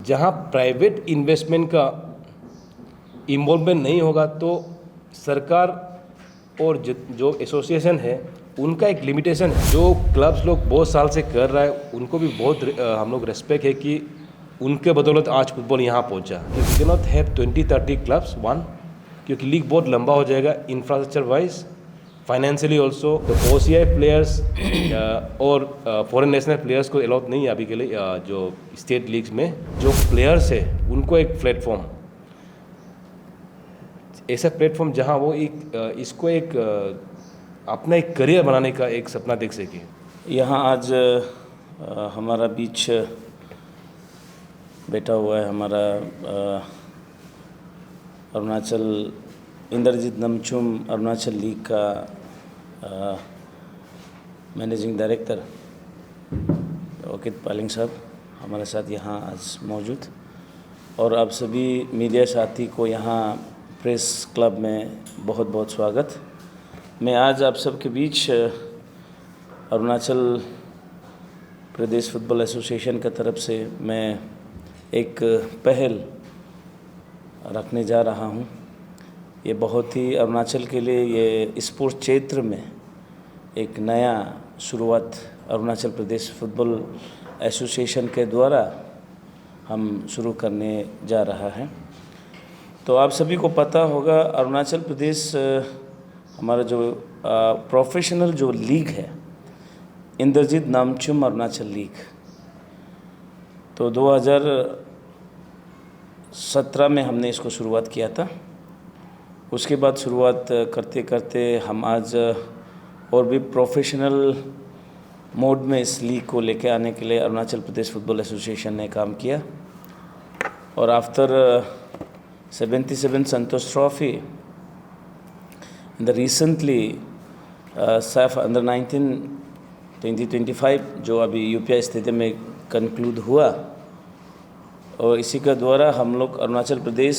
जहाँ private investment का involvement नहीं होगा तो सरकार और जो एसोसिएशन है उनका एक लिमिटेशन है। जो क्लब्स लोग बहुत साल से कर रहा है उनको भी बहुत हम लोग रेस्पेक्ट है कि उनके बदौलत आज फुटबॉल यहाँ पहुँचा। We cannot have 20-30 clubs one, क्योंकि लीग बहुत लंबा हो जाएगा इंफ्रास्ट्रक्चर वाइज, फाइनेंशियली ऑल्सो। तो OCI प्लेयर्स और फॉरेन नेशनल प्लेयर्स को अलाउड नहीं है अभी के लिए जो स्टेट लीग्स में। जो प्लेयर्स है उनको एक प्लेटफॉर्म, ऐसा प्लेटफॉर्म जहां वो इसको एक अपना एक करियर बनाने का एक सपना देख सके। यहाँ आज हमारा बीच बैठा हुआ है हमारा अरुणाचल इंद्रजीत नमचुम अरुणाचल लीग का मैनेजिंग डायरेक्टर ओकित पालिंग साहब हमारे साथ यहाँ आज मौजूद, और आप सभी मीडिया साथी को यहाँ प्रेस क्लब में बहुत बहुत स्वागत। मैं आज आप सबके बीच अरुणाचल प्रदेश फुटबॉल एसोसिएशन की तरफ से मैं एक पहल रखने जा रहा हूँ। ये बहुत ही अरुणाचल के लिए ये स्पोर्ट्स क्षेत्र में एक नया शुरुआत अरुणाचल प्रदेश फुटबॉल एसोसिएशन के द्वारा हम शुरू करने जा रहा है। तो आप सभी को पता होगा अरुणाचल प्रदेश हमारा जो प्रोफेशनल जो लीग है इंद्रजीत नामचुम अरुणाचल लीग, तो 2017 में हमने इसको शुरुआत किया था। उसके बाद शुरुआत करते करते हम आज और भी प्रोफेशनल मोड में इस लीग को लेके आने के लिए अरुणाचल प्रदेश फुटबॉल एसोसिएशन ने काम किया। और after 77 Santosh trophy in the recently Saif under 19 2025 जो अभी यूपीआई स्टेडियम में कंक्लूड हुआ, और इसी का द्वारा हम लोग अरुणाचल प्रदेश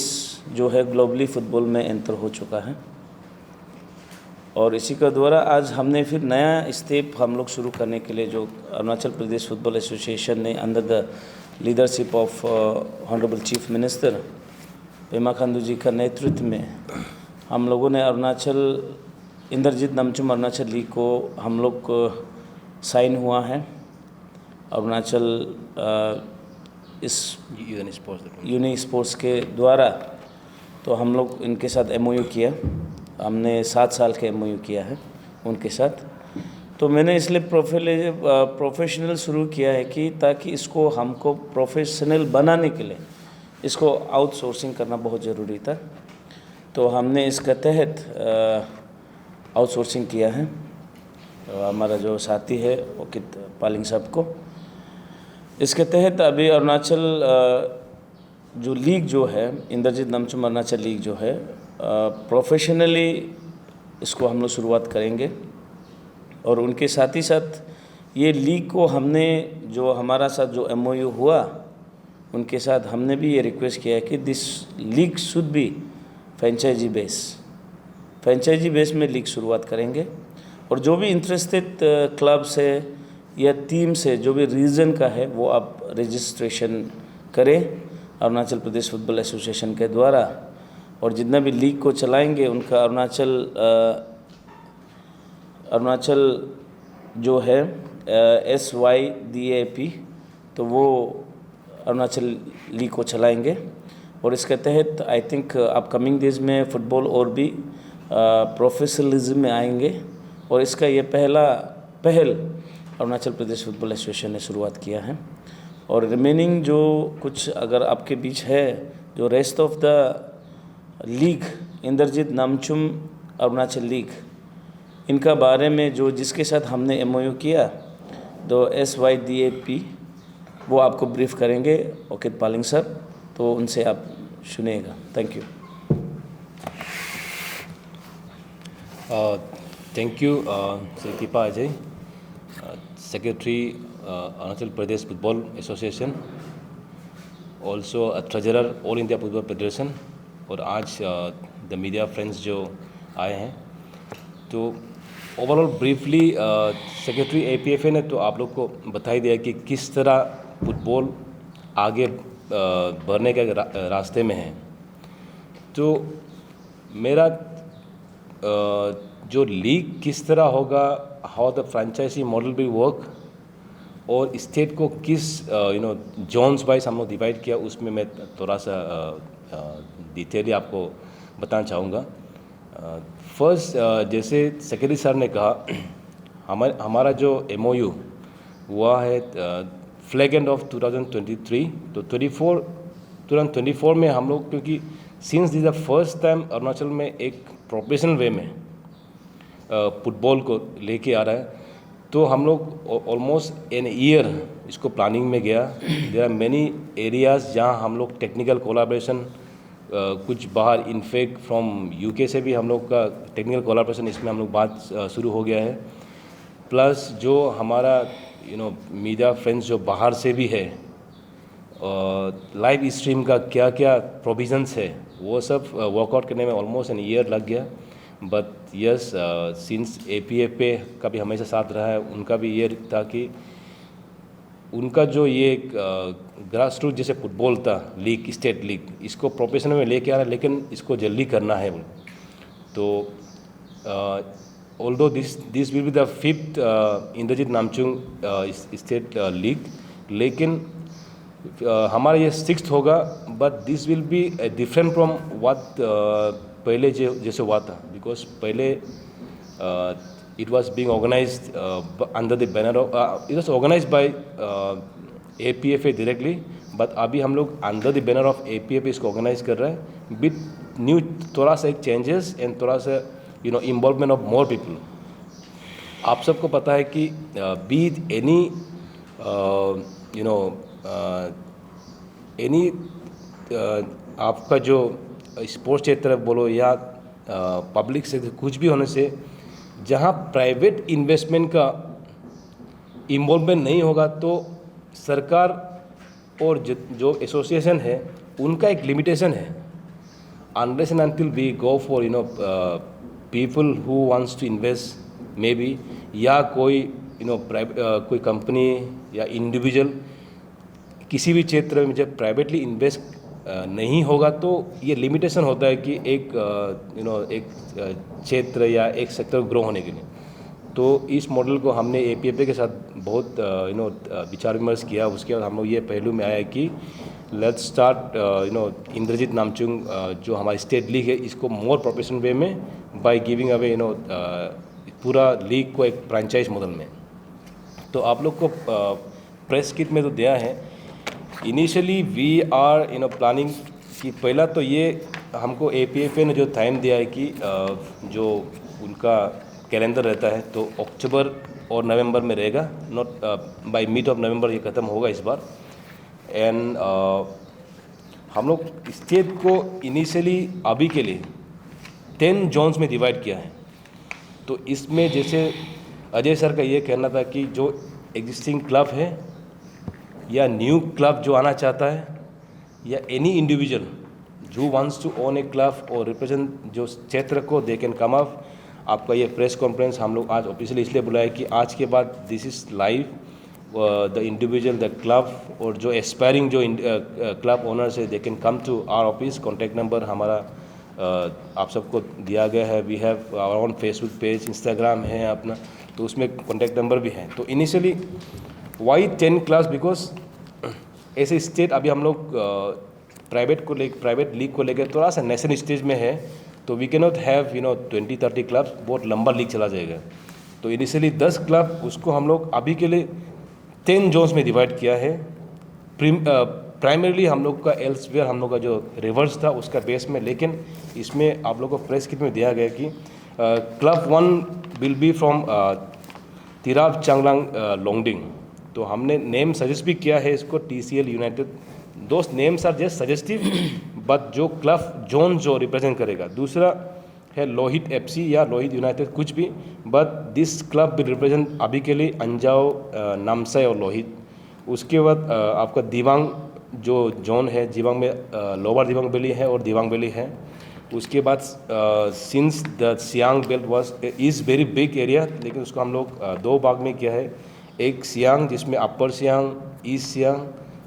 जो है ग्लोबली फुटबॉल में एंटर हो चुका है। और इसी का द्वारा आज हमने फिर नया स्टेप हम लोग शुरू करने के लिए जो अरुणाचल प्रदेश फुटबॉल एसोसिएशन ने under the leadership of honourable chief minister Pema Khandu ji का नेतृत्व में हम लोगों ने अरुणाचल इंद्रजीत नमचुम अरुणाचल लीग को हम लोग को साइन हुआ है। अरुणाचल इस यूनी स्पोर्ट्स के द्वारा तो हम लोग इनके साथ MOU किया, हमने 7 साल के MOU किया है उनके साथ। तो मैंने इसलिए प्रोफेशनल शुरू किया है कि ताकि इसको हमको प्रोफेशनल बनाने के लिए इसको आउटसोर्सिंग करना बहुत ज़रूरी था। तो हमने इसका तहत आउटसोर्सिंग किया है। तो हमारा जो साथी है ओकित पालिंग साहब को, इसके तहत अभी अरुणाचल जो लीग जो है इंद्रजीत नमचुम अरुणाचल लीग जो है प्रोफेशनली इसको हम लोग शुरुआत करेंगे। और उनके साथ ही साथ ये लीग को हमने जो हमारा साथ जो MOU हुआ उनके साथ हमने भी ये रिक्वेस्ट किया है कि this league should be franchise base में लीग शुरुआत करेंगे। और जो भी इंटरेस्टेड क्लब्स है या टीम से जो भी रीजन का है वो आप रजिस्ट्रेशन करें अरुणाचल प्रदेश फुटबॉल एसोसिएशन के द्वारा। और जितना भी लीग को चलाएंगे उनका अरुणाचल जो है SYDAP, तो वो अरुणाचल लीग को चलाएंगे। और इसके तहत आई थिंक अपकमिंग डेज में फ़ुटबॉल और भी प्रोफेशनलिज्म में आएंगे। और इसका ये पहल अरुणाचल प्रदेश फुटबॉल एसोसिएशन ने शुरुआत किया है। और रिमेनिंग जो कुछ अगर आपके बीच है जो rest of the league Indrajit Namchum Arunachal league, इनका बारे में जो जिसके साथ हमने MOU किया तो SYDAP वो आपको ब्रीफ करेंगे ओकित पालिंग सर, तो उनसे आप सुनिएगा। Thank you. Thank you Shri Kripa Ajay, secretary Arunachal Pradesh football association, also treasurer all India football federation, और आज द मीडिया फ्रेंड्स जो आए हैं। तो ओवरऑल ब्रीफली सेक्रेटरी APFA ने तो आप लोग को बता ही दिया कि किस तरह फुटबॉल आगे भरने के रास्ते में हैं। तो मेरा जो लीग किस तरह होगा, how the franchise model will work, और स्टेट को किस जोन्स वाइज हम लोग डिवाइड किया, उसमें मैं थोड़ा सा डिटेली आपको बताना चाहूँगा। फर्स्ट, जैसे सेक्रेटरी सर ने कहा, हमारा जो MOU हुआ है फ्लैग एंड ऑफ 2023, तो 2024 में हम लोग, क्योंकि since this the first time Arunachal में एक प्रोफेशनल वे में फुटबॉल को लेके आ रहा है, तो हम लोग ऑलमोस्ट एन ईयर इसको प्लानिंग में गया। देयर आर मेनी एरियाज़ जहाँ हम लोग टेक्निकल कोलैबोरेशन, कुछ बाहर इनफैक्ट फ्रॉम UK से भी हम लोग का टेक्निकल कोलैबोरेशन इसमें हम लोग बात शुरू हो गया है। प्लस जो हमारा मीडिया फ्रेंड्स जो बाहर से भी है, लाइव स्ट्रीम का क्या क्या प्रोविजंस है, वो सब वर्कआउट करने में ऑलमोस्ट एन ईयर लग गया। बट यस, सिंस APFA का भी हमेशा साथ रहा है, उनका भी ये था कि उनका जो ये ग्रास रूट जैसे फुटबॉल था, लीग, स्टेट लीग, इसको प्रोफेशनल में लेके आ रहा है, लेकिन इसको जल्दी करना है। तो although this will be the 5th Indrajit Namchum state league, लेकिन हमारा ये 6th होगा। But this will be different from what पहले जैसे हुआ था, बिकॉज पहले it was being organized under the banner of it was organized by APFA directly, but अभी हम लोग under the banner of APFA इसको ऑर्गेनाइज कर रहे हैं विद न्यू, थोड़ा सा एक चेंजेस एंड थोड़ा सा इन्वॉल्वमेंट ऑफ मोर पीपल। आप सबको पता है कि बी एनी एनी आपका जो स्पोर्ट्स क्षेत्र बोलो या पब्लिक से कुछ भी होने से, जहाँ प्राइवेट इन्वेस्टमेंट का इन्वॉल्वमेंट नहीं होगा, तो सरकार और जो एसोसिएशन है उनका एक लिमिटेशन है। Unless and until we go for people who wants to invest maybe, या कोई कोई कंपनी या इंडिविजुअल किसी भी क्षेत्र में जब प्राइवेटली इन्वेस्ट नहीं होगा, तो ये लिमिटेशन होता है कि एक एक क्षेत्र या एक सेक्टर ग्रो होने के लिए। तो इस मॉडल को हमने APFA के साथ बहुत विचार विमर्श किया। उसके बाद हम लोग ये पहलू में आया कि लेट्स स्टार्ट इंद्रजीत नामचुंग जो हमारी स्टेट लीग है, इसको मोर प्रोफेशनल वे में बाय गिविंग अवे पूरा लीग को एक फ्रेंचाइज मॉडल में। तो आप लोग को प्रेस किट में तो दिया है। इनिशियली वी आर प्लानिंग कि पहला तो ये हमको APFA ने जो टाइम दिया है कि जो उनका कैलेंडर रहता है, तो अक्टूबर और नवंबर में रहेगा, not by mid of November ये ख़त्म होगा इस बार। एंड हम लोग स्टेट को इनिशियली अभी के लिए 10 जोन्स में डिवाइड किया है। तो इसमें जैसे अजय सर का ये कहना था कि जो एग्जिस्टिंग क्लब है या न्यू क्लब जो आना चाहता है, या एनी इंडिविजुअल जो wants to own a club और रिप्रेजेंट जो क्षेत्र को, दे कैन कम अप। आपका ये प्रेस कॉन्फ्रेंस हम लोग आज ऑफिशियली इसलिए बुलाया कि आज के बाद this is live, the individual, the club और जो एस्पायरिंग जो क्लब ओनर्स है, they can come to our office. Contact number हमारा आप सबको दिया गया है। We have our on Facebook page, Instagram है अपना, तो उसमें कॉन्टैक्ट नंबर भी है। तो इनिशियली वाई 10 क्लास, बिकॉज ऐसे स्टेट अभी हम लोग प्राइवेट लीग को लेकर थोड़ा सा नेशनल स्टेज में है, तो we cannot have 20-30 clubs, बहुत लंबा लीग चला जाएगा। तो इनिशियली 10 क्लब, उसको हम लोग अभी के लिए 10 जोन्स में डिवाइड किया है। प्राइमरीली हम लोग का एल्सवेयर हम लोग का जो रिवर्स था उसका बेस में, लेकिन इसमें आप लोग को प्रेस किट में दिया गया कि club 1 will be from Tirap Changlang Longding. तो हमने नेम सजेस्ट भी किया है इसको TCL united. Those names are just suggestive, but जो क्लब जोन जो रिप्रेजेंट करेगा। दूसरा है लोहित FC या लोहित यूनाइटेड, कुछ भी, but this club will represent अभी के लिए अंजाव, नामसाई और लोहित। उसके बाद आपका दिवांग जो जोन है, दिवांग में लोअर दिवांग वैली है और दिवांग वैली है। उसके बाद since the Siang belt was is very big area, लेकिन उसको हम लोग 2 भाग में किया है। एक सियांग जिसमें अपर सियांग, ईस्ट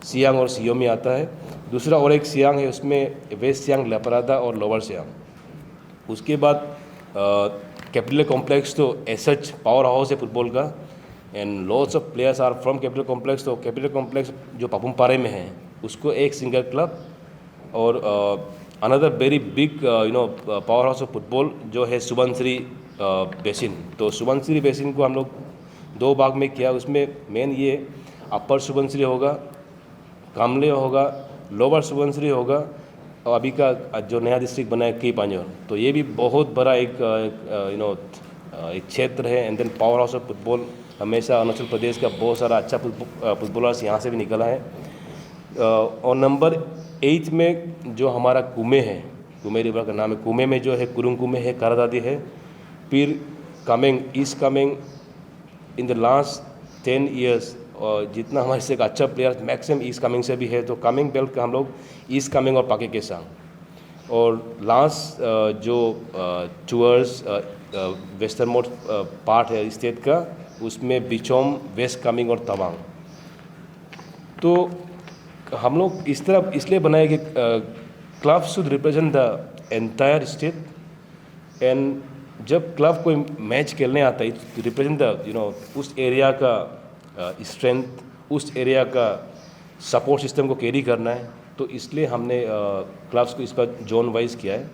सियांग और सियोमी आता है, दूसरा और एक सियांग है, उसमें वेस्ट सियांग, लपरादा और लोअर सियांग। उसके बाद कैपिटल कॉम्प्लेक्स तो एसच पावर हाउस है फुटबॉल का, and lots of players are from capital complex. तो कैपिटल कॉम्प्लेक्स जो पापुमपारे में है उसको एक सिंगल क्लब, और another very big powerhouse of football जो है सुबनसिरी बेसिन। तो सुबनसिरी बेसिन को हम लोग दो भाग में किया। उसमें मेन ये अपर सुबनसिरी होगा, कामले होगा, लोअर सुबनसिरी होगा, और अभी का जो नया डिस्ट्रिक्ट बना है की पांजोर। तो ये भी बहुत बड़ा एक एक क्षेत्र है। And then powerhouse of football, हमेशा अरुणाचल प्रदेश का बहुत सारा अच्छा फुटबॉलर्स यहाँ से भी निकला है। और नंबर 8 में जो हमारा कुमे है, कुमे रिवर का नाम है, कुमे में जो है कुरुंग कुमे है, करादादी है। फिर Kameng, east Kameng in the last 10 years, और जितना हमारे से एक अच्छा प्लेयर मैक्सिमम ईस्ट कामेंग से भी है। तो कामेंग बेल्ट का हम लोग ईस्ट कामेंग और पाके केसांग। और लास्ट जो टूअर्स वेस्टर्न मोस्ट पार्ट है स्टेट का, उसमें बिचोम, वेस्ट कामेंग और तवांग। तो हम लोग इस तरह इसलिए बनाए कि club should represent the entire state. And जब क्लब कोई मैच खेलने आता है रिप्रेजेंट द उस एरिया का स्ट्रेंथ, उस एरिया का सपोर्ट सिस्टम को कैरी करना है। तो इसलिए हमने क्लब्स को इसका जोन वाइज किया है।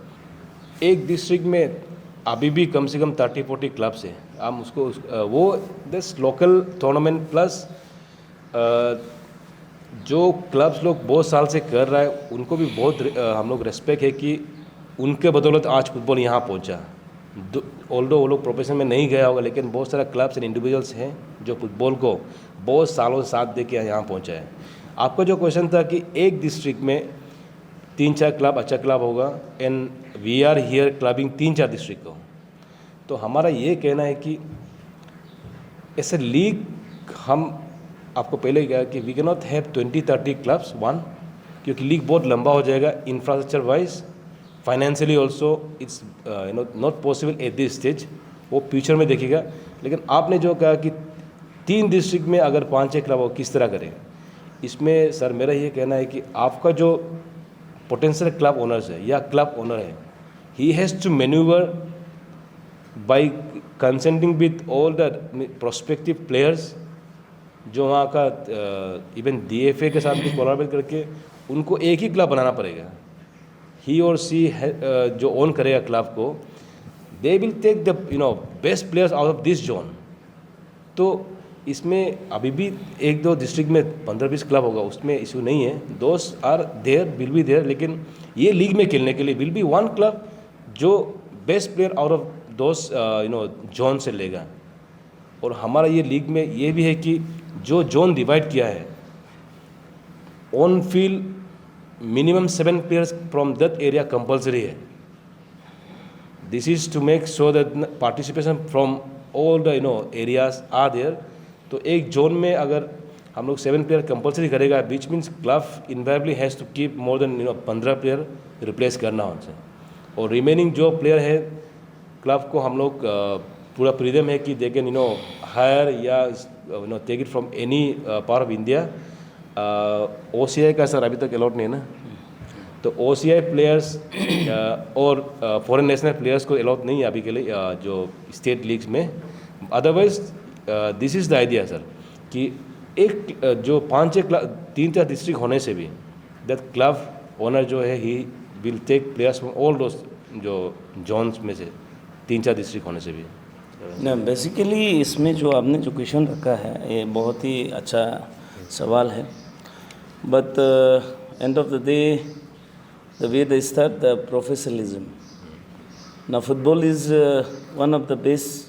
एक डिस्ट्रिक्ट में अभी भी कम से कम 30-40 क्लब्स हैं। हम उसको वो दिस लोकल टूर्नामेंट प्लस जो क्लब्स लोग बहुत साल से कर रहा है उनको भी बहुत हम लोग रेस्पेक्ट है कि उनके बदौलत आज फुटबॉल यहाँ पहुँचा। ऑल्दो वो लोग प्रोफेशन में नहीं गया होगा, लेकिन बहुत सारा क्लब्स एंड इंडिविजुअल्स हैं जो फुटबॉल को बहुत सालों साथ दे के यहाँ पहुँचा है। आपका जो क्वेश्चन था कि एक डिस्ट्रिक्ट में 3-4 क्लब अच्छा क्लब होगा, and we are here clubbing 3-4 district को। तो हमारा ये कहना है कि ऐसे लीग हम आपको पहले कहा कि we cannot have 20-30 clubs one, क्योंकि लीग बहुत लंबा हो जाएगा infrastructure wise, financially also it's not possible at this stage. वो फ्यूचर में देखेगा। लेकिन आपने जो कहा कि 3 डिस्ट्रिक्ट में अगर 5-6 क्लब हो, किस तरह करें, इसमें सर मेरा ये कहना है कि आपका जो पोटेंशियल क्लब ओनर्स है या क्लब ओनर है, he has to manoeuvre by consenting with all the prospective players, जो वहाँ का इवन DFA के साथ भी कोलैबोरेट करके उनको एक ही क्लब बनाना पड़ेगा। ही और सी जो ओन करेगा क्लब को, they will take the best players out of this zone. तो इसमें अभी भी 1-2 डिस्ट्रिक्ट में 15-20 क्लब होगा, उसमें इशू नहीं है। Those are there, will be there. लेकिन ये लीग में खेलने के लिए विल बी वन क्लब जो best player out of those zone से लेगा। और हमारा ये लीग में ये भी है कि जो जोन डिवाइड किया है, on field minimum 7 players from that area compulsory है। This is to make sure that participation from all the areas are there. तो एक जोन में अगर हम लोग 7 प्लेयर कंपल्सरी करेगा, which means club invariably has to keep more than 15 player replace करना उनसे। और रिमेनिंग जो प्लेयर है क्लब को हम लोग पूरा फ्रीडम है कि दे कैन हायर या take it from any part of India. OCI का सर अभी तक अलॉट नहीं है ना, तो OCI प्लेयर्स और फॉरेन नेशनल प्लेयर्स को अलॉट नहीं है अभी के लिए जो स्टेट लीग्स में। Otherwise this is the idea sir कि एक जो 3-4 डिस्ट्रिक्ट होने से भी दैट क्लब ओनर जो है he will take players from all those जो जोन्स में से 3-4 डिस्ट्रिक्ट होने से भी। ना बेसिकली इसमें जो आपने जो क्वेश्चन रखा है ये बहुत ही अच्छा सवाल है। But end of the day the way they start the professionalism ना, football is one of the best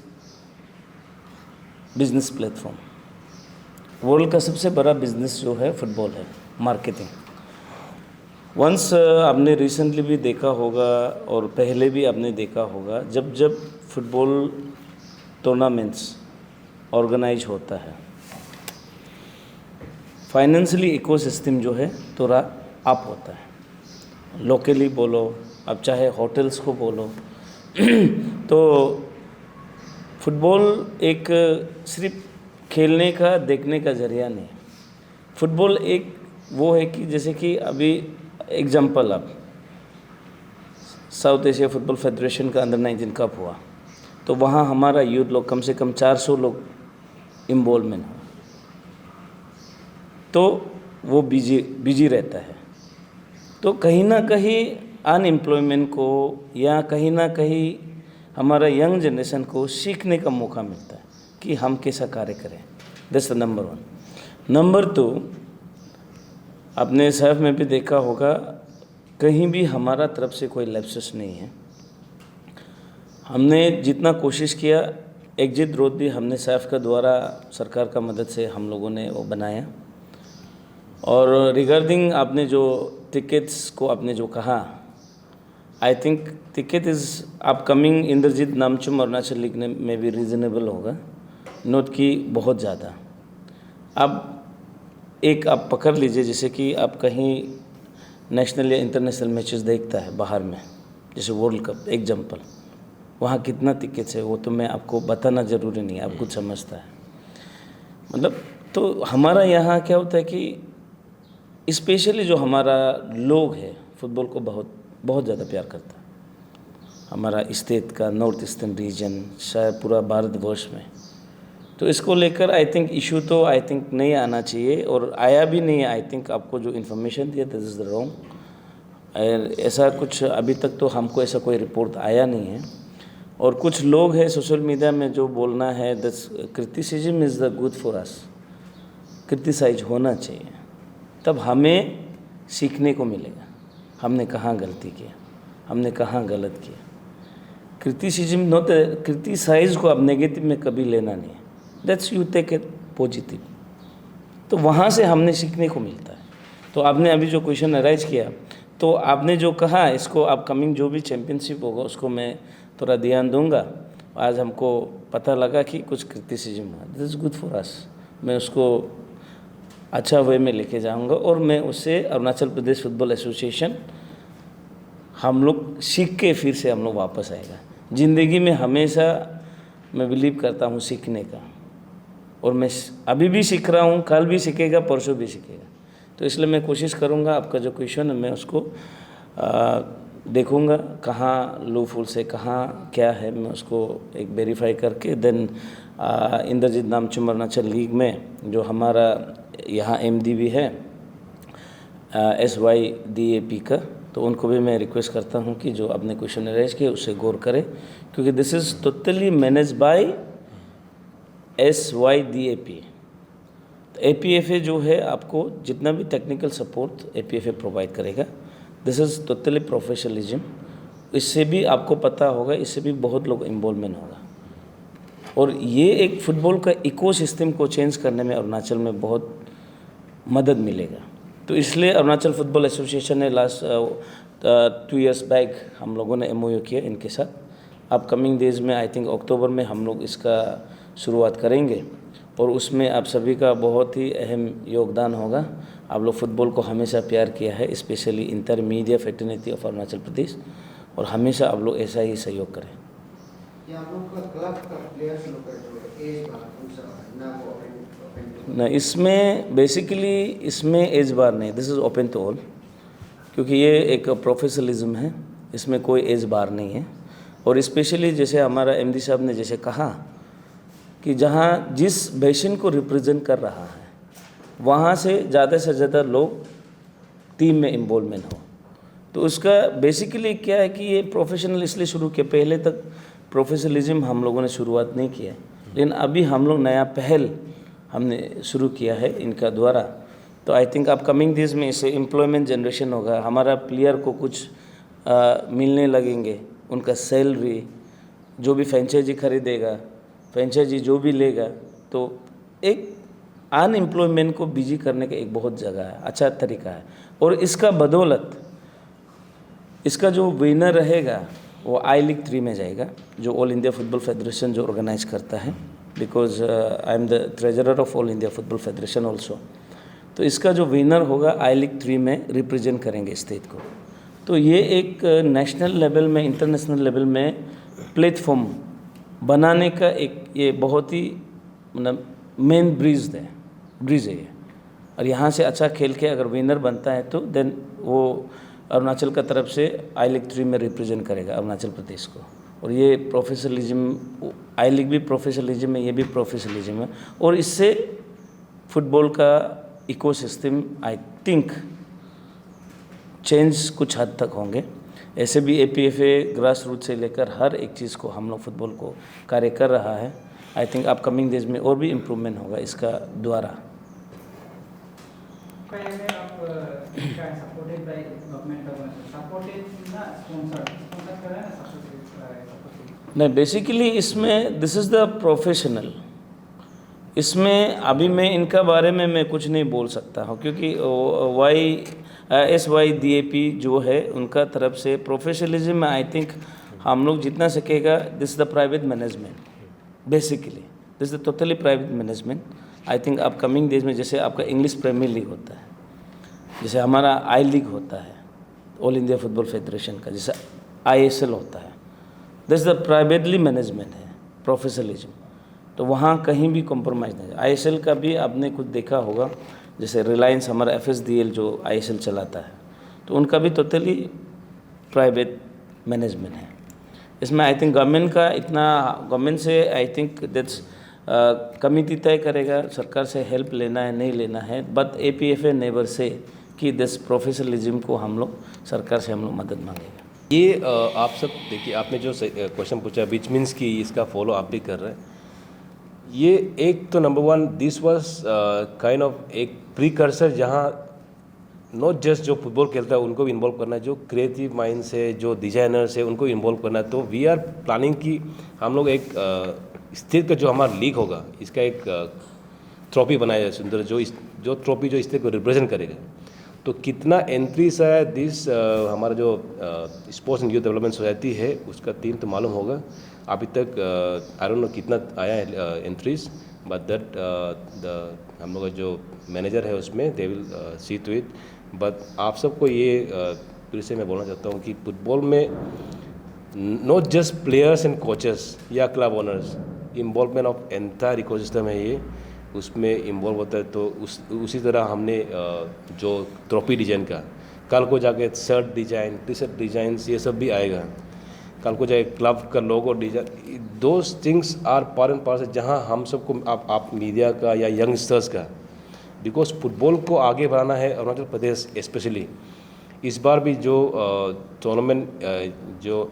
business platform. World का सबसे बड़ा बिजनेस जो है फुटबॉल है, मार्केटिंग। वंस आपने रिसेंटली भी देखा होगा और पहले भी आपने देखा होगा, जब जब फुटबॉल टूर्नामेंट्स ऑर्गेनाइज होता है, फाइनेंशियली इकोसिस्टम जो है थोड़ा अप होता है। लोकली बोलो, अब चाहे होटल्स को बोलो तो फुटबॉल एक सिर्फ खेलने का, देखने का जरिया नहीं। फुटबॉल एक वो है कि जैसे कि अभी एग्जांपल अब साउथ एशिया फुटबॉल फेडरेशन का अंडर 19 कप हुआ, तो वहाँ हमारा यूथ लोग कम से कम 400 लोग इन्वॉल्वमेंट हो, तो वो बिजी रहता है। तो कहीं ना कहीं अनएम्प्लॉयमेंट को या कहीं ना कहीं हमारा यंग जनरेशन को सीखने का मौका मिलता है कि हम कैसा कार्य करें। That's the number 1। नंबर 2, अपने साहब में भी देखा होगा, कहीं भी हमारा तरफ से कोई लैप्सेस नहीं है। हमने जितना कोशिश किया, एग्जिट रोड भी हमने साहब का द्वारा सरकार का मदद से हम लोगों ने वो बनाया। और रिगार्डिंग आपने जो टिकट्स को आपने जो कहा, I think ticket is upcoming Indrajit Namchum Arunachal league में भी रीज़नेबल होगा, नोट की बहुत ज़्यादा। अब एक आप पकड़ लीजिए, जैसे कि आप कहीं नेशनल या इंटरनेशनल मैचेस देखता है बाहर में, जैसे वर्ल्ड कप एग्जाम्पल, वहाँ कितना टिकट्स है वो तो मैं आपको बताना ज़रूरी नहीं है, आप कुछ समझता है। मतलब तो हमारा यहाँ क्या होता है कि स्पेशली जो हमारा लोग है फुटबॉल को बहुत बहुत ज़्यादा प्यार करता है, हमारा स्टेट का नॉर्थ ईस्टर्न रीजन, शायद पूरा भारतवर्ष में। तो इसको लेकर आई थिंक इशू तो आई थिंक नहीं आना चाहिए, और आया भी नहीं है। आई थिंक आपको जो इन्फॉर्मेशन दिया दिस इज़ द रॉन्ग। ऐसा कुछ अभी तक तो हमको ऐसा कोई रिपोर्ट आया नहीं है। और कुछ लोग हैं सोशल मीडिया में जो बोलना है, this criticism is the good for us, criticise होना चाहिए, तब हमें सीखने को मिलेगा हमने कहाँ गलती किया, हमने कहाँ गलत किया। क्रिटिसिज्म नॉट क्रिटिसाइज को अब नेगेटिव में कभी लेना नहीं है, that's you take it positive. तो वहाँ से हमने सीखने को मिलता है। तो आपने अभी जो क्वेश्चन अराइज किया, तो आपने जो कहा इसको अपकमिंग जो भी चैम्पियनशिप होगा उसको मैं थोड़ा ध्यान दूंगा। आज हमको पता लगा कि कुछ क्रिटिसिज्म हुआ, दिस इज़ गुड फॉर अस, मैं उसको अच्छा वे में लेके जाऊंगा, और मैं उससे अरुणाचल प्रदेश फुटबॉल एसोसिएशन हम लोग सीख के फिर से हम लोग वापस आएगा। ज़िंदगी में हमेशा मैं बिलीव करता हूँ सीखने का, और मैं अभी भी सीख रहा हूँ, कल भी सीखेगा, परसों भी सीखेगा। तो इसलिए मैं कोशिश करूँगा, आपका जो क्वेश्चन है मैं उसको देखूँगा कहाँ लूफुल से कहाँ क्या है, मैं उसको एक वेरीफाई करके देन इंद्रजीत नामचुम अरुणाचल लीग में जो हमारा यहाँ एमडी भी है SYDAP का, तो उनको भी मैं रिक्वेस्ट करता हूँ कि जो आपने क्वेश्चन अरेंज किया उससे गौर करें, क्योंकि this is totally manage by SYDAP। तो APFA जो है आपको जितना भी टेक्निकल सपोर्ट APFA प्रोवाइड करेगा, दिस इज़ टोटली प्रोफेशनलिज्म। इससे भी आपको पता होगा, इससे भी बहुत लोग इन्वॉल्वमेंट होगा, और ये एक फुटबॉल का इकोसिस्टम को चेंज करने में अरुणाचल में बहुत मदद मिलेगा। तो इसलिए अरुणाचल फुटबॉल एसोसिएशन ने लास्ट 2 इयर्स बैक हम लोगों ने MOU किया इनके साथ। अपकमिंग डेज में आई थिंक अक्टूबर में हम लोग इसका शुरुआत करेंगे, और उसमें आप सभी का बहुत ही अहम योगदान होगा। आप लोग फुटबॉल को हमेशा प्यार किया है, specially intermedia fraternity of Arunachal Pradesh, और हमेशा आप लोग ऐसा ही सहयोग करें। ना इसमें बेसिकली इसमें एज बार नहीं, this is open to all, क्योंकि ये एक प्रोफेशनलिज्म है, इसमें कोई एज बार नहीं है। और स्पेशली जैसे हमारा MD साहब ने जैसे कहा कि जहाँ जिस बेसिन को रिप्रेजेंट कर रहा है वहाँ से ज़्यादा लोग टीम में इन्वॉल्वमेंट हो, तो उसका बेसिकली क्या है कि ये प्रोफेशनल इसलिए शुरू किया। पहले तक प्रोफेशनलिज्म हम लोगों ने शुरुआत नहीं किया, लेकिन अभी हम लोग नया पहल हमने शुरू किया है इनका द्वारा। तो आई थिंक अपकमिंग डेज में इससे एम्प्लॉयमेंट जनरेशन होगा, हमारा प्लेयर को कुछ मिलने लगेंगे, उनका सैलरी, जो भी फ्रेंचाइजी खरीदेगा, फ्रेंचाइजी जो भी लेगा, तो एक अनएम्प्लॉयमेंट को बिजी करने का एक बहुत जगह है, अच्छा तरीका है। और इसका बदौलत इसका जो विनर रहेगा वो I-League 3 में जाएगा, जो ऑल इंडिया फुटबॉल फेडरेशन जो ऑर्गेनाइज करता है, because I am the treasurer of all India football federation also. तो इसका जो विनर होगा I-League 3 में रिप्रेजेंट करेंगे स्टेट को। तो ये एक नेशनल लेवल में, इंटरनेशनल लेवल में प्लेटफॉर्म बनाने का एक ये बहुत ही मतलब मेन ब्रिज है ये। और यहाँ से अच्छा खेल के अगर विनर बनता है तो देन वो अरुणाचल का तरफ से आई लीग 3 में रिप्रेजेंट करेगा अरुणाचल प्रदेश को। और ये प्रोफेशनलिज्म, आई लीग भी प्रोफेशनलिज्म है, ये भी प्रोफेशनलिज्म है। और इससे फुटबॉल का इकोसिस्टम आई थिंक चेंज कुछ हद तक होंगे। ऐसे भी APFA ग्रास रूट से लेकर हर एक चीज़ को हम लोग फुटबॉल को कार्य कर रहा है। आई थिंक अपकमिंग डेज में और भी इम्प्रूवमेंट होगा इसका द्वारा। नहीं, बेसिकली इसमें दिस इज़ द प्रोफेशनल, इसमें अभी मैं इनका बारे में मैं कुछ नहीं बोल सकता हूँ क्योंकि SYDAP जो है उनका तरफ से प्रोफेशनलिज्म में आई थिंक हम लोग जितना सकेगा, this the private management, basically this the totally private management. I think upcoming days में जैसे आपका इंग्लिश प्रीमियर लीग होता है, जैसे हमारा आई लीग होता है ऑल इंडिया फुटबॉल फेडरेशन का, जैसे ISL होता है, दिस द प्राइवेटली मैनेजमेंट है प्रोफेशनलिज्म। तो वहाँ कहीं भी कॉम्प्रोमाइज़ नहीं है। ISL का भी आपने कुछ देखा होगा, जैसे रिलायंस हमारा FSDL जो ISL चलाता है, तो उनका भी टोटली प्राइवेट मैनेजमेंट है। इसमें आई थिंक गवर्नमेंट से आई थिंक दैट्स कमिटी तय करेगा सरकार से हेल्प लेना है नहीं लेना है, बट APFA नेवर से कि दिस प्रोफेशनलिज्म को हम लोग सरकार से हम लोग मदद मांगेगा। ये आप सब देखिए, आपने जो क्वेश्चन पूछा विच मीन्स कि इसका फॉलो आप भी कर रहे हैं, ये एक तो number one this was kind of एक प्रीकर्सर जहाँ नॉट जस्ट जो फुटबॉल खेलता है उनको भी इन्वॉल्व करना है, जो क्रिएटिव माइंड्स है, जो डिजाइनर्स है, उनको इन्वॉल्व करना है। तो वी आर प्लानिंग कि हम लोग एक स्टेट का जो हमारा लीग होगा इसका एक ट्रॉफी बनाया जाए सुंदर, जो ट्रॉफी जो स्टेट को रिप्रेजेंट करेगा। तो कितना एंट्रीज है दिस हमारा जो sports and youth development society है उसका टीम तो मालूम होगा अभी तक आई डोंट नो कितना आया है एंट्रीज, बट दैट हम लोग का जो मैनेजर है उसमें they will see to it. But आप सबको ये फिर से मैं बोलना चाहता हूँ कि फुटबॉल में not just players and coaches या club owners, involvement of entire ecosystem है ये, उसमें इन्वॉल्व होता है। तो उसी तरह हमने जो ट्रॉफी डिज़ाइन का कल को जाके शर्ट डिज़ाइन, टी-शर्ट डिज़ाइन ये सब भी आएगा, कल को जाए क्लब का logo design, those things are part and parcel जहाँ हम सबको आप मीडिया का या यंगस्टर्स का, बिकॉज फुटबॉल को आगे बढ़ाना है अरुणाचल प्रदेश स्पेशली। इस बार भी जो टूर्नामेंट जो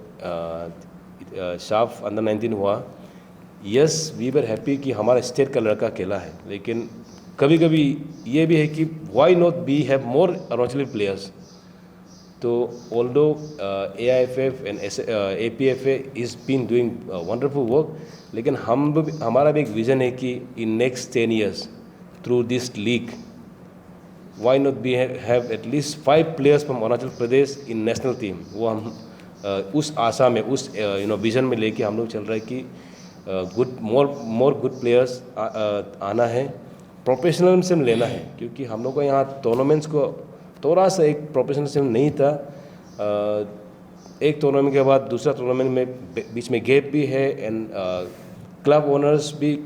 शाफ अंडर 19 हुआ, यस वी वर हैप्पी कि हमारा स्टेट का लड़का खेला है, लेकिन कभी कभी ये भी है कि why not we have more Arunachali players. तो although AIFF and APFA is been doing wonderful work, लेकिन हमारा भी एक विज़न है कि in next 10 years through this league why not we have at least 5 players from Arunachal Pradesh in national team. वो हम उस आशा में, उस विज़न में लेके हम लोग चल रहे हैं कि मोर गुड प्लेयर्स आना है, प्रोफेशनलिज्म लेना है, क्योंकि हम लोग को यहाँ टूर्नामेंट्स को थोड़ा सा एक प्रोफेशनलिज्म नहीं था। एक टूर्नामेंट के बाद दूसरा टूर्नामेंट में बीच में गैप भी है, एंड क्लब ओनर्स भी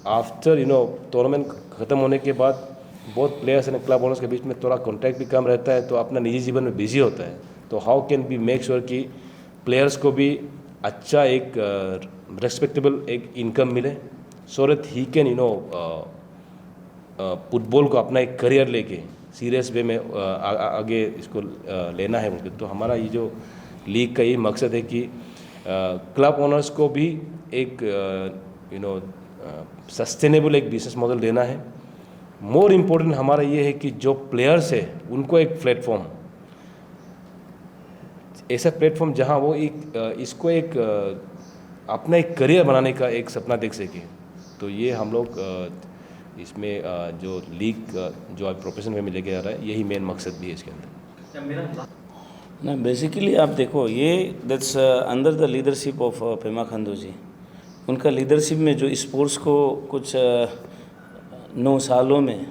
आफ्टर टूर्नामेंट ख़त्म होने के बाद बहुत प्लेयर्स एंड क्लब ओनर्स के बीच में थोड़ा कॉन्टैक्ट भी कम रहता है, तो अपना निजी जीवन में बिजी होता है। तो how can be make sure कि प्लेयर्स को भी अच्छा एक रेस्पेक्टेबल एक इनकम मिले, so that he can football को अपना एक करियर लेके सीरियस वे में आगे इसको लेना है मुझे। तो हमारा ये जो लीग का ये मकसद है कि क्लब ओनर्स को भी एक सस्टेनेबल एक बिजनेस मॉडल देना है। मोर इम्पोर्टेंट हमारा ये है कि जो प्लेयर्स है उनको एक प्लेटफॉर्म, ऐसा प्लेटफॉर्म जहां वो इसको एक अपना एक करियर बनाने का एक सपना देख सके। तो ये हम लोग इसमें जो लीग जो आज प्रोफेशन में लेके आ रहा है, यही मेन मकसद भी है इसके अंदर। ना बेसिकली आप देखो, ये that's under the leadership of Pema Khandu ji. उनका लीडरशिप में जो स्पोर्ट्स को कुछ 9 सालों में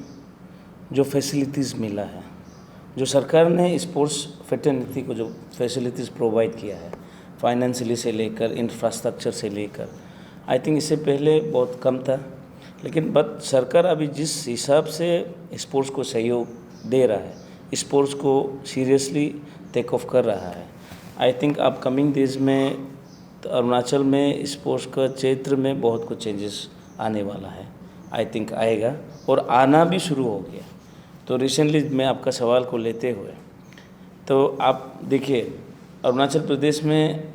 जो फैसिलिटीज़ मिला है, जो सरकार ने स्पोर्ट्स फेटर्निटी को जो फैसिलिटीज़ प्रोवाइड किया है, फाइनेंशियली से लेकर इंफ्रास्ट्रक्चर से लेकर, आई थिंक इससे पहले बहुत कम था। लेकिन बट सरकार अभी जिस हिसाब से स्पोर्ट्स को सहयोग दे रहा है, स्पोर्ट्स को सीरियसली टेक ऑफ कर रहा है, आई थिंक अब कमिंग डेज में अरुणाचल में स्पोर्ट्स का क्षेत्र में बहुत कुछ चेंजेस आने वाला है। आई थिंक आएगा और आना भी शुरू हो गया। तो रिसेंटली मैं आपका सवाल को लेते हुए, तो आप देखिए अरुणाचल प्रदेश में,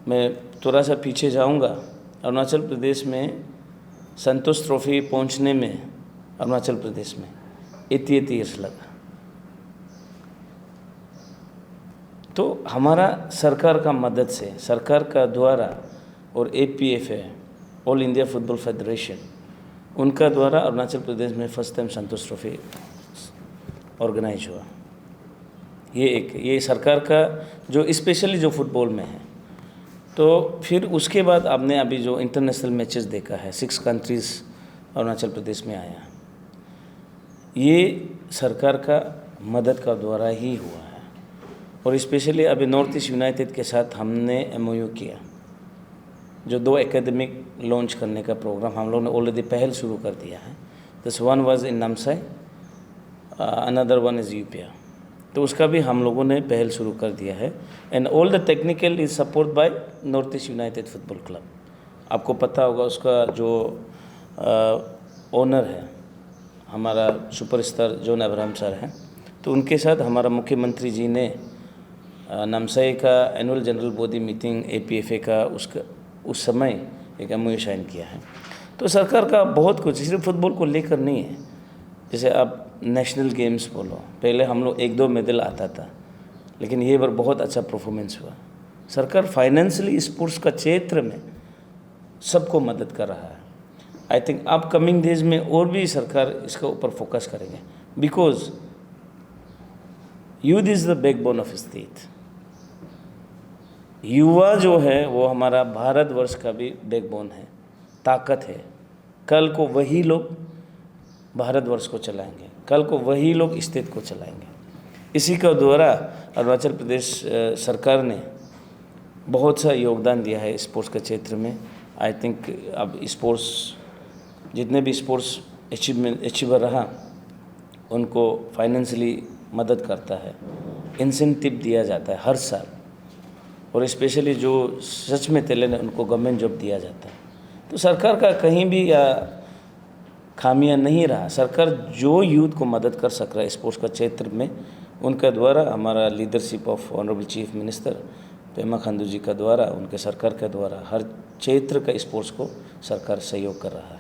मैं थोड़ा सा पीछे जाऊंगा, अरुणाचल प्रदेश में संतोष ट्रॉफी पहुंचने में अरुणाचल प्रदेश में 88 ईयर्स लगा। तो हमारा सरकार का मदद से, सरकार का द्वारा और APFA all India football federation, उनका द्वारा अरुणाचल प्रदेश में फर्स्ट टाइम संतोष ट्रॉफी ऑर्गेनाइज हुआ। ये सरकार का जो स्पेशली जो फुटबॉल में है। तो फिर उसके बाद आपने अभी जो इंटरनेशनल मैचेस देखा है, 6 कंट्रीज़ अरुणाचल प्रदेश में आया, ये सरकार का मदद का द्वारा ही हुआ है। और स्पेशली अभी नॉर्थ ईस्ट यूनाइटेड के साथ हमने MOU किया, जो 2 एकेडमिक लॉन्च करने का प्रोग्राम हम लोगों ने ऑलरेडी पहल शुरू कर दिया है। This one was in Namsai, another one is Yupia. तो उसका भी हम लोगों ने पहल शुरू कर दिया है। And all the technical is support bye north east United football club. आपको पता होगा उसका जो ओनर है हमारा सुपरस्टार जॉन अब्राहम सर हैं। तो उनके साथ हमारा मुख्यमंत्री जी ने नामसाई का annual general body meeting APFA का उस समय एक MOU साइन किया है। तो सरकार का बहुत कुछ सिर्फ फुटबॉल को लेकर नहीं है। जैसे आप नेशनल गेम्स बोलो, पहले हम लोग 1-2 मेडल आता था, लेकिन ये बार बहुत अच्छा परफॉर्मेंस हुआ। सरकार फाइनेंशियली स्पोर्ट्स का क्षेत्र में सबको मदद कर रहा है। आई थिंक अपकमिंग डेज में और भी सरकार इसके ऊपर फोकस करेंगे, because youth is the backbone of state. युवा जो है वो हमारा भारतवर्ष का भी बैकबोन है, ताकत है। कल को वही लोग भारतवर्ष को चलाएंगे, कल को वही लोग स्टेट को चलाएंगे। इसी का द्वारा अरुणाचल प्रदेश सरकार ने बहुत सा योगदान दिया है स्पोर्ट्स के क्षेत्र में। आई थिंक अब स्पोर्ट्स जितने भी स्पोर्ट्स अचीवर रहा उनको फाइनेंशियली मदद करता है, इंसेंटिव दिया जाता है हर साल, और स्पेशली जो सच में टैलेंट है उनको गवर्नमेंट जॉब दिया जाता है। तो सरकार का कहीं भी खामियां नहीं रहा। सरकार जो यूथ को मदद कर सक रहा है स्पोर्ट्स का क्षेत्र में, उनका द्वारा हमारा leadership of honourable chief minister Pema Khandu ji का द्वारा, उनके सरकार के द्वारा हर क्षेत्र का स्पोर्ट्स को सरकार सहयोग कर रहा है।